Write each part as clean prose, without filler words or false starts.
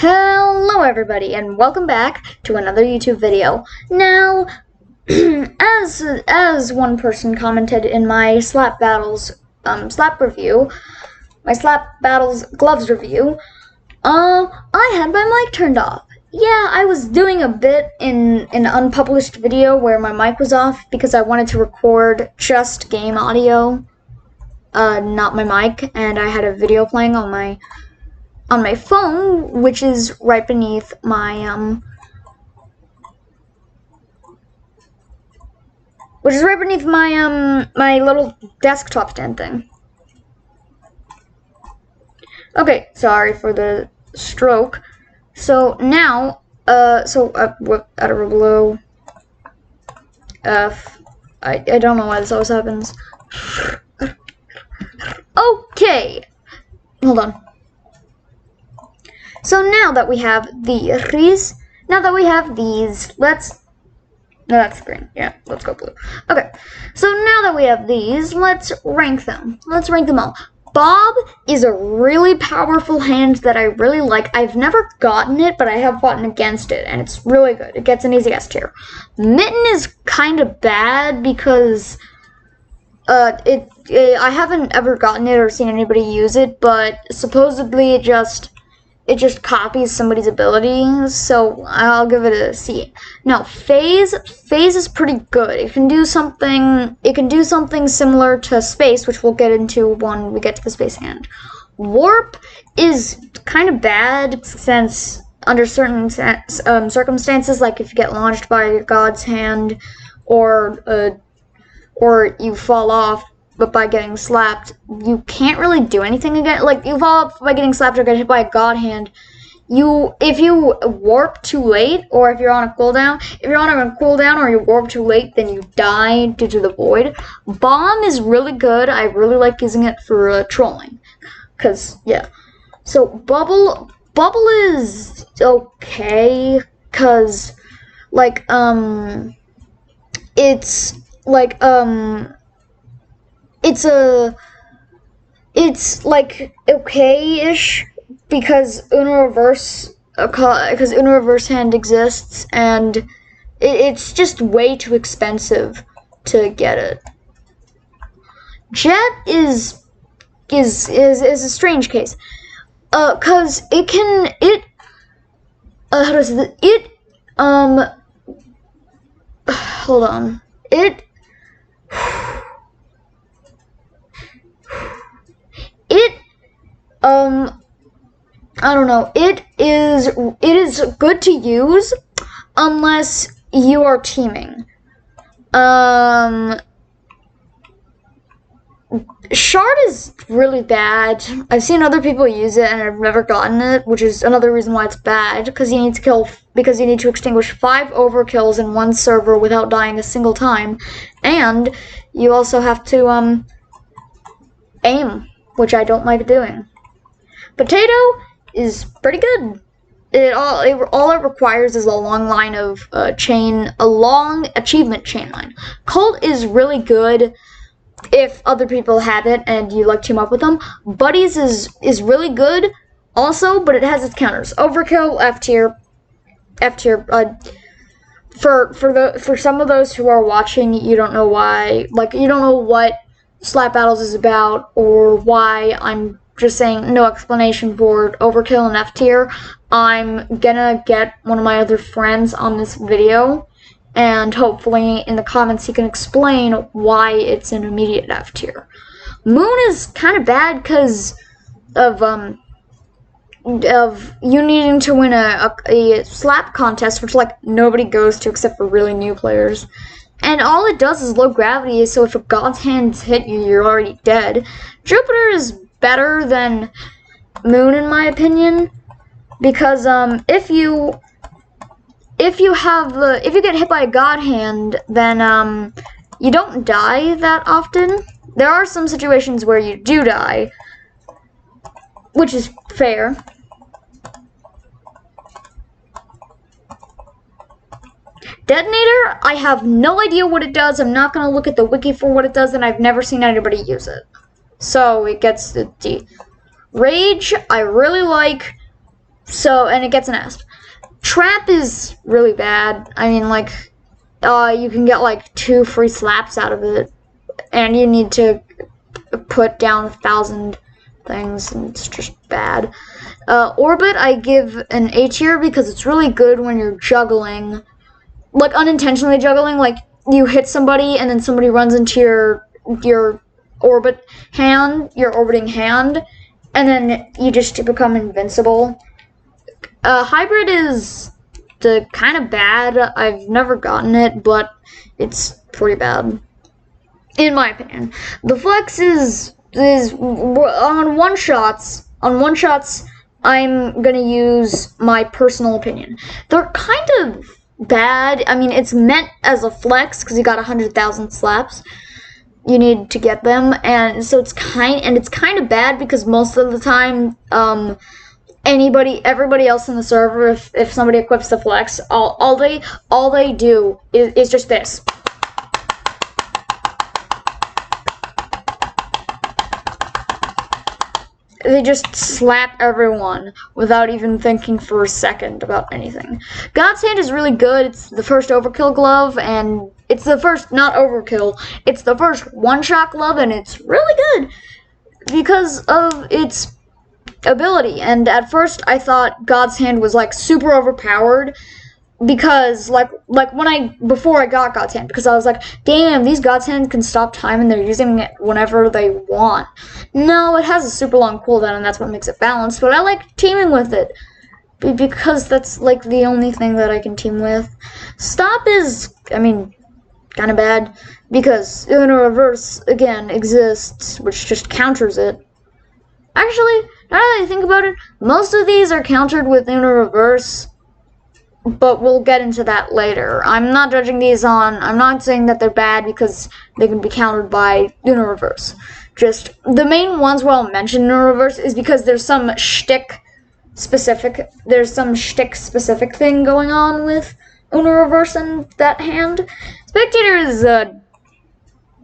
Hello everybody and welcome back to another YouTube video. Now, as one person commented in my Slap Battles my Slap Battles gloves review, I had my mic turned off. Yeah, I was doing a bit in an unpublished video where my mic was off because I wanted to record just game audio, not my mic, and I had a video playing on my phone, which is right beneath my my little desktop stand thing. Okay, sorry for the stroke. So now, what out of below F. I don't know why this always happens. Okay, hold on. So now that we have these, let's, no, that's green. Yeah, let's go blue. Okay, so now that we have these, let's rank them. Let's rank them all. Bob is a really powerful hand that I really like. I've never gotten it, but I have fought against it, and it's really good. It gets an easy S tier. Mitten is kind of bad because I haven't ever gotten it or seen anybody use it, but supposedly it just copies somebody's abilities, so I'll give it a C. Now, Phase is pretty good. It can do something similar to Space, which we'll get into when we get to the Space hand. Warp is kind of bad since under certain circumstances, like if you get launched by God's hand or you fall off, but by getting slapped, you can't really do anything again. Like, you fall off by getting slapped or get hit by a god hand. If you warp too late, or if you're on a cooldown, or you warp too late, then you die due to the void. Bomb is really good. I really like using it for trolling, cause yeah. So bubble is okay, cause like it's like okay-ish because Uno Reverse hand exists, and it's just way too expensive to get it. Jet is a strange case, cause hold on, I don't know. It is good to use unless you are teaming. Shard is really bad. I've seen other people use it and I've never gotten it, which is another reason why it's bad, because you need to extinguish 5 overkills in one server without dying a single time, and you also have to aim, which I don't like doing. Potato is pretty good. All it requires is a long line of a long achievement chain line. Colt is really good if other people have it and you like team up with them. Buddies is really good also, but it has its counters. Overkill, F tier. For some of those who are watching, you don't know why, like, you don't know what Slap Battles is about or why I'm just saying no explanation for Overkill and F tier. I'm gonna get one of my other friends on this video, and hopefully in the comments he can explain why it's an immediate F tier. Moon is kind of bad because of you needing to win a slap contest, which like nobody goes to except for really new players. And all it does is low gravity, so if a god's hands hit you, you're already dead. Jupiter is better than Moon in my opinion, because if you get hit by a god hand, then you don't die that often. There are some situations where you do die, which is fair. Detonator, I have no idea what it does. I'm not going to look at the wiki for what it does, and I've never seen anybody use it. So it gets the D. Rage, I really like. So, and it gets an asp. Trap is really bad. I mean, like, you can get like 2 free slaps out of it, and you need to put down 1,000 things, and it's just bad. Orbit, I give an A tier because it's really good when you're juggling, like unintentionally juggling, like you hit somebody and then somebody runs into your orbit hand, your orbiting hand, and then you just become invincible. Hybrid is the kind of bad. I've never gotten it, but it's pretty bad, in my opinion. The flex is on one shots. On one shots, I'm gonna use my personal opinion. They're kind of bad. I mean, it's meant as a flex because you got 100,000 slaps. You need to get them, and so it's kind of bad because most of the time, everybody else in the server, if somebody equips the flex, all they do is just this. They just slap everyone without even thinking for a second about anything. God's Hand is really good. It's the first overkill glove, and it's the first, not overkill, it's the first one-shot glove, and it's really good because of its ability. And at first I thought God's Hand was like super overpowered because before I got God's Hand, because I was like, damn, these God's Hand can stop time and they're using it whenever they want. No, it has a super long cooldown and that's what makes it balanced, but I like teaming with it because that's like the only thing that I can team with. Stop is, I mean, kind of bad because Uno Reverse again exists, which just counters it. Actually, now that I think about it, most of these are countered with Uno Reverse, but we'll get into that later. I'm not judging these I'm not saying that they're bad because they can be countered by Uno Reverse. Just, the main ones where I'll mention Uno Reverse is because there's some shtick specific thing going on with Uno Reverse and that hand. Spectator is,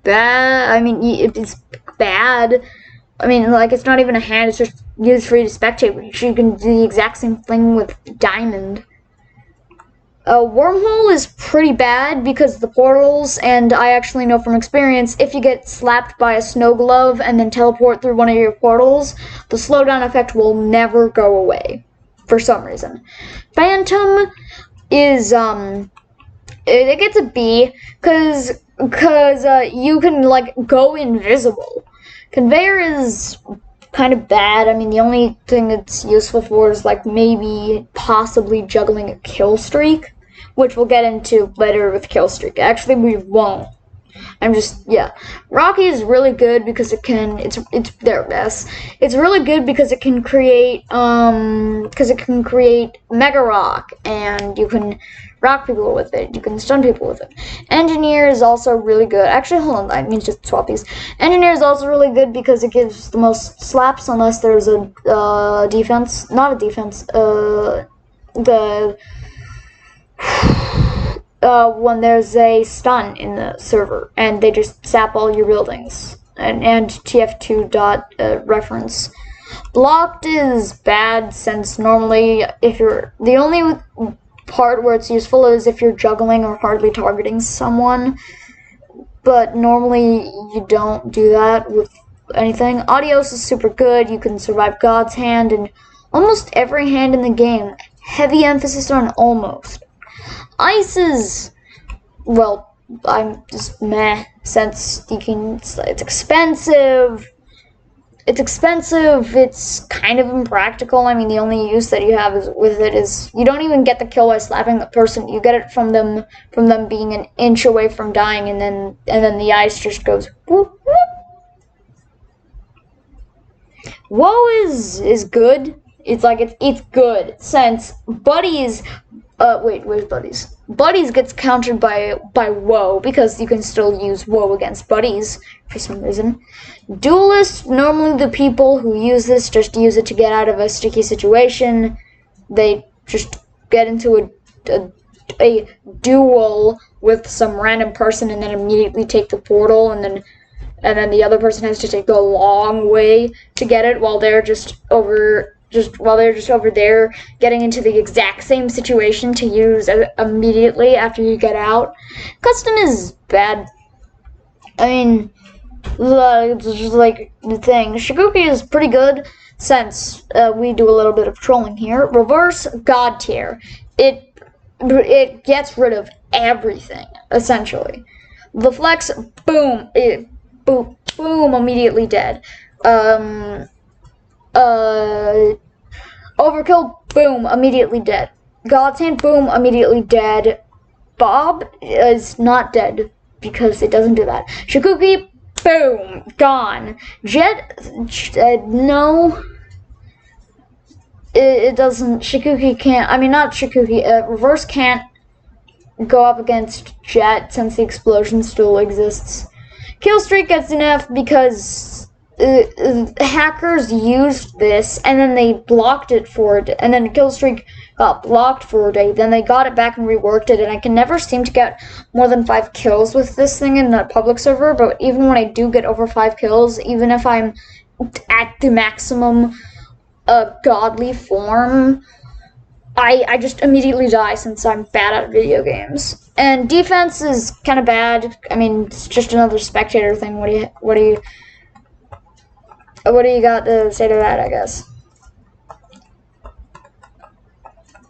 bad. I mean, it's bad. I mean, like, it's not even a hand, it's just used for you to spectate, but you can do the exact same thing with Diamond. Wormhole is pretty bad because of the portals, and I actually know from experience, if you get slapped by a snow glove and then teleport through one of your portals, the slowdown effect will never go away, for some reason. Phantom is, it gets a B, because you can, like, go invisible. Conveyor is kind of bad. I mean, the only thing it's useful for is, like, maybe possibly juggling a kill streak, which we'll get into later with kill streak. Actually, we won't. Yeah. Rocky is really good because it's their best. It's really good because it can create, Mega Rock, and you can rock people with it. You can stun people with it. Engineer is also really good. Actually, hold on, I need to swap these. Engineer is also really good because it gives the most slaps unless there's a defense. Not a defense. When there's a stun in the server and they just sap all your buildings. And TF2 reference. Blocked is bad since normally the only part where it's useful is if you're juggling or hardly targeting someone, but normally you don't do that with anything. Adios is super good. You can survive God's Hand and almost every hand in the game. Heavy emphasis on almost. Ice is, well, I'm just meh, since it's expensive. It's kind of impractical. I mean, the only use that you have with it is you don't even get the kill by slapping the person. You get it from them being an inch away from dying, and then the ice just goes whoop whoop. Woe is good. It's good since Buddies. Wait, where's Buddies? Buddies gets countered by Woe because you can still use Woe against Buddies for some reason. Duelist, normally the people who use this just use it to get out of a sticky situation. They just get into a duel with some random person and then immediately take the portal, and then the other person has to take the long way to get it while they're just over just while they're just over there getting into the exact same situation to use immediately after you get out. Custom is bad. I mean, it's just like the thing. Shikuki is pretty good since we do a little bit of trolling here. Reverse God tier. It gets rid of everything essentially. The flex, boom, boom, immediately dead. Overkill, boom, immediately dead. God's hand, boom, immediately dead. Bob is not dead because it doesn't do that. Shikuki, boom, gone. Jet, no. It doesn't. Shikuki can't. I mean, not Shikuki. Reverse can't go up against Jet since the explosion still exists. Killstreak gets an F because hackers used this and then they blocked it for it, and then Killstreak got blocked for a day. Then they got it back and reworked it, and I can never seem to get more than 5 kills with this thing in the public server. But even when I do get over 5 kills, even if I'm at the maximum godly form, I just immediately die since I'm bad at video games. And defense is kind of bad. I mean, it's just another spectator thing. What do you got to say to that, I guess?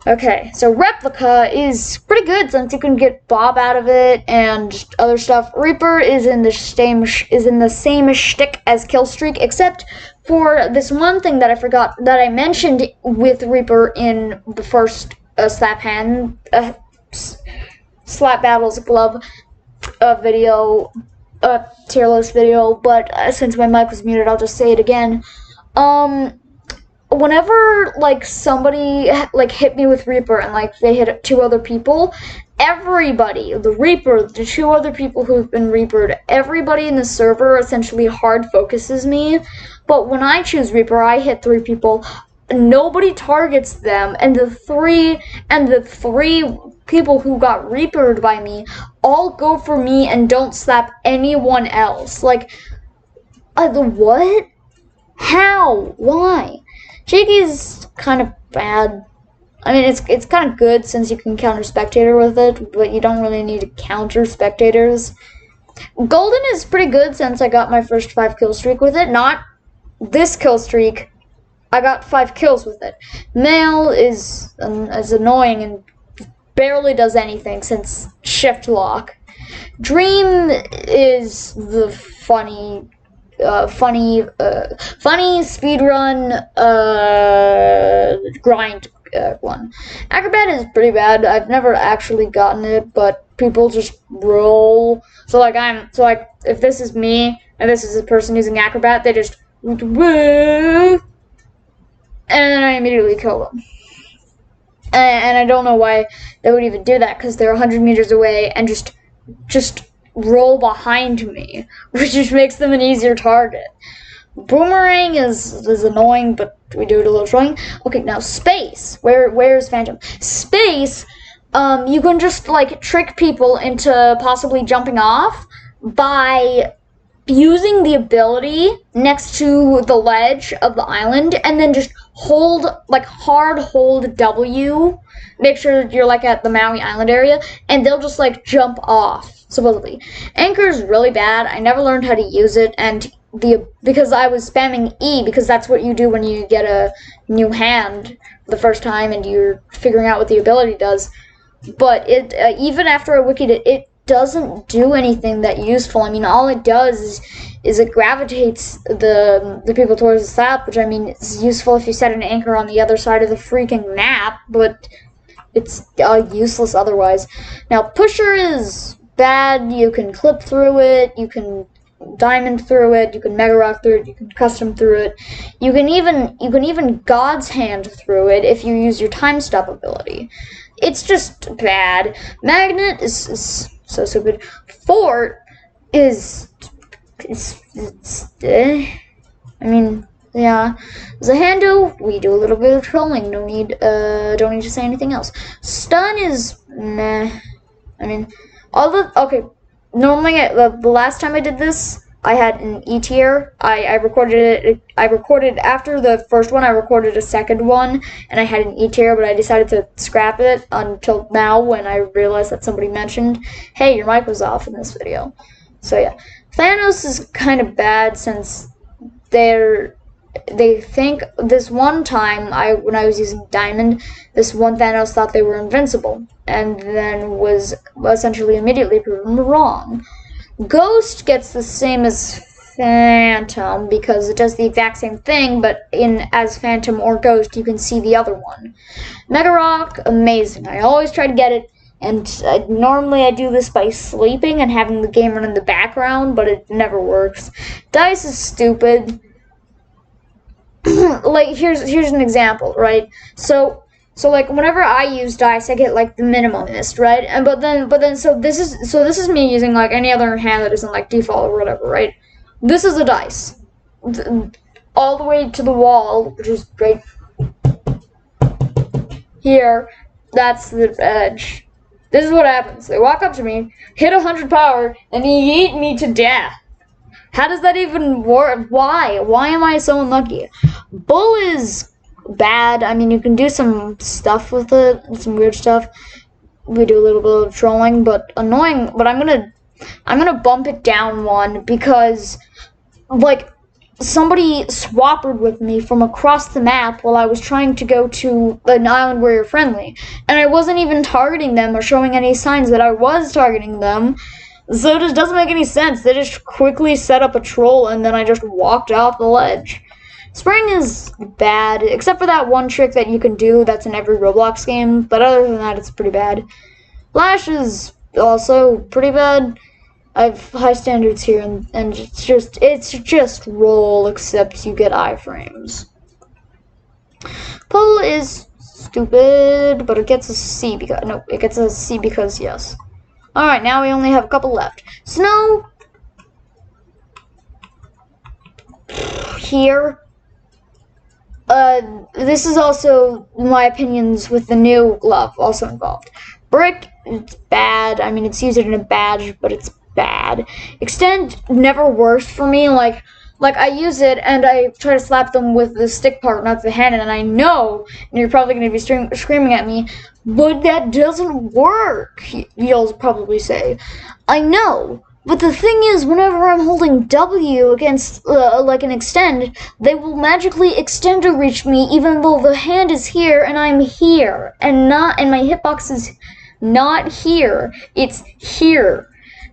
Okay, so replica is pretty good since you can get Bob out of it and other stuff. Reaper is in the same shtick as Killstreak, except for this one thing that I forgot that I mentioned with Reaper in the first slap battles glove video, tier list video. But since my mic was muted, I'll just say it again. Whenever like somebody like hit me with Reaper and like they hit 2 other people, everybody, the Reaper, the 2 other people who've been Reapered, everybody in the server essentially hard focuses me. But when I choose Reaper, I hit 3 people. Nobody targets them, and the three people who got Reapered by me all go for me and don't slap anyone else. Like, what? How? Why? Cheeky's kind of bad. I mean, it's kind of good since you can counter spectator with it, but you don't really need to counter spectators. Golden is pretty good since I got my first 5 kill streak with it. Not this kill streak. I got 5 kills with it. Male is annoying and barely does anything since shift lock. Dream is the funny speedrun grind one. Acrobat is pretty bad. I've never actually gotten it, but people just roll. So if this is me and this is a person using Acrobat, they just woo, and then I immediately kill them. And I don't know why they would even do that, because they're 100 meters away and just roll behind me, which just makes them an easier target. Boomerang is annoying, but we do it a little trolling. Okay, now space. Where's Phantom? Space, you can just like trick people into possibly jumping off by using the ability next to the ledge of the island, and then just hard hold W. Make sure you're like at the Maui Island area, and they'll just like jump off. Supposedly, Anchor is really bad. I never learned how to use it, and because I was spamming E, because that's what you do when you get a new hand for the first time and you're figuring out what the ability does. But it even after I wikied it, it doesn't do anything that useful. I mean, all it does is it gravitates the people towards the slap, which I mean it's useful if you set an anchor on the other side of the freaking map, but it's useless otherwise. Now, Pusher is bad. You can clip through it, you can diamond through it, you can mega rock through it, you can custom through it, you can even God's hand through it if you use your time stop ability. It's just bad. Magnet is so stupid. Fort is I mean, yeah. Zahando, we do a little bit of trolling. Don't need to say anything else. Stun is meh. I mean, normally the last time I did this, I had an E tier. I recorded it. I recorded after the first one. I recorded a second one, and I had an E tier, but I decided to scrap it until now when I realized that somebody mentioned, "Hey, your mic was off in this video." So yeah, Thanos is kind of bad since they think this one time when I was using Diamond, this one Thanos thought they were invincible, and then was essentially immediately proven wrong. Ghost gets the same as Phantom because it does the exact same thing, but as Phantom or Ghost, you can see the other one. Mega Rock, amazing. I always try to get it, and normally I do this by sleeping and having the game run in the background, but it never works. Dice is stupid. Like here's an example, right? So like whenever I use dice, I get like the minimalist, right? And but then so this is me using like any other hand that isn't like default or whatever, right? This is a dice, all the way to the wall, which is right here. That's the edge. This is what happens. They walk up to me, hit 100 power, and eat me to death. How does that even work? Why? Why am I so unlucky? Bull is bad. I mean, you can do some stuff with it, some weird stuff. We do a little bit of trolling, but annoying. But I'm gonna bump it down one because, like, somebody swappered with me from across the map while I was trying to go to an island where you're friendly, and I wasn't even targeting them or showing any signs that I was targeting them. So it just doesn't make any sense. They just quickly set up a troll, and then I just walked off the ledge. Spring is bad, except for that one trick that you can do that's in every Roblox game, but other than that, it's pretty bad. Flash is also pretty bad. I have high standards here, and it's just roll, except you get iframes. Pull is stupid, but it gets a C because yes. Alright, now we only have a couple left. Snow here. This is also my opinions with the new glove also involved. Brick, it's bad. I mean, it's used in a badge, but it's bad. Extend never works for me. Like I use it and I try to slap them with the stick part, not the hand, and I know, and you're probably going to be screaming at me, but that doesn't work, you'll probably say. I know. But the thing is, whenever I'm holding W against, like an extend, they will magically extend to reach me even though the hand is here and I'm here. And my hitbox is not here. It's here.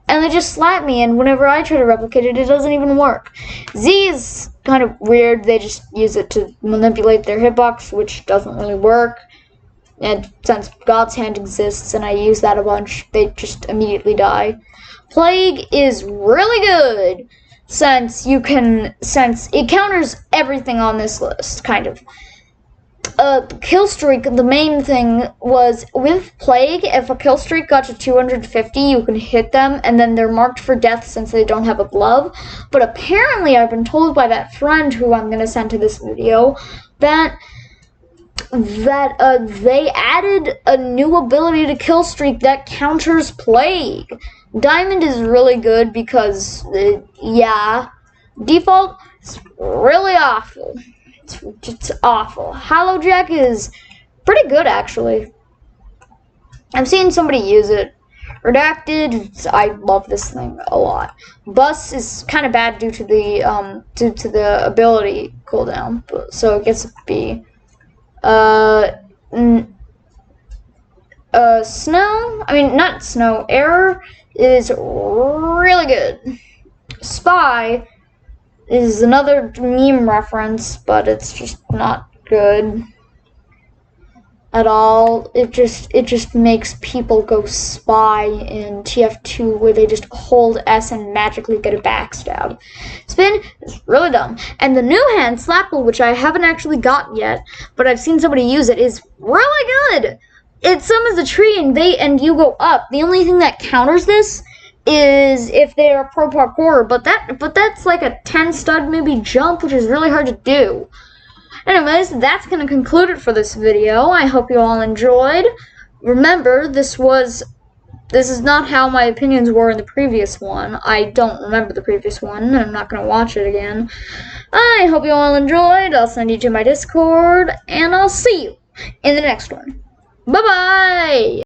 And they just slap me, and whenever I try to replicate it, it doesn't even work. Z is kind of weird. They just use it to manipulate their hitbox, which doesn't really work. And since God's hand exists and I use that a bunch, they just immediately die. Plague is really good since it counters everything on this list, kind of. Kill streak, the main thing was with Plague, if a kill streak got to 250, you can hit them and then they're marked for death since they don't have a glove. But apparently I've been told by that friend who I'm going to send to this video that they added a new ability to kill streak that counters Plague. Diamond is really good because, yeah, default is really awful. It's awful. Hollowjack is pretty good, actually. I've seen somebody use it. Redacted, I love this thing a lot. Bus is kind of bad due to the ability cooldown, so it gets a B. Error is really good. Spy is another meme reference, but it's just not good at all. It just makes people go spy in TF2 where they just hold S and magically get a backstab. Spin is really dumb. And the new hand, Slapple, which I haven't actually gotten yet, but I've seen somebody use it, is really good. It summons a tree and you go up. The only thing that counters this is if they're pro parkour, but that's like a 10 stud maybe jump, which is really hard to do. Anyways, that's going to conclude it for this video. I hope you all enjoyed. Remember, this was this is not how my opinions were in the previous one. I don't remember the previous one, and I'm not going to watch it again. I hope you all enjoyed. I'll send you to my Discord, and I'll see you in the next one. Bye-bye!